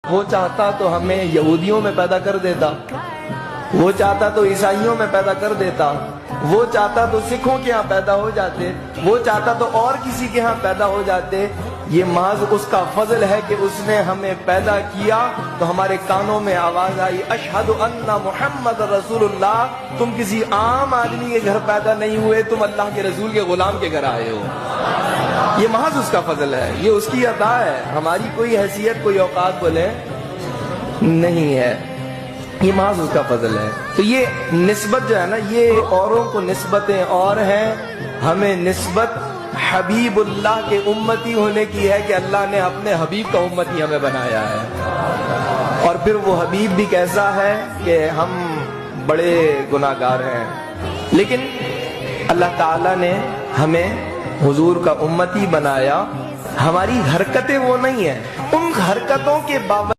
وہ چاہتا تو ہمیں یہودیوں میں پیدا کر دیتا، وہ چاہتا تو عیسائیوں میں پیدا کر دیتا، وہ چاہتا تو سکھوں کے ہاں پیدا ہو جاتے، وہ چاہتا تو اور کسی کے ہاں پیدا ہو جاتے۔ یہ محض اس کا فضل ہے کہ اس نے ہمیں پیدا کیا تو ہمارے کانوں میں آواز آئی اشہد ان محمد رسول اللہ۔ تم کسی عام آدمی کے گھر پیدا نہیں ہوئے، تم اللہ کے رسول کے غلام کے گھر آئے ہو۔ یہ محض اس کا فضل ہے، یہ اس کی عطا ہے، ہماری کوئی حیثیت کوئی اوقات بولے نہیں ہے، یہ محض اس کا فضل ہے۔ تو یہ نسبت جو ہے نا، یہ اوروں کو نسبتیں اور ہیں، ہمیں نسبت حبیب اللہ کے امتی ہونے کی ہے کہ اللہ نے اپنے حبیب کا امتی ہمیں بنایا ہے۔ اور پھر وہ حبیب بھی کیسا ہے کہ ہم بڑے گناہگار ہیں، لیکن اللہ تعالیٰ نے ہمیں حضور کا امتی بنایا۔ ہماری حرکتیں وہ نہیں ہیں، ان حرکتوں کے باوجود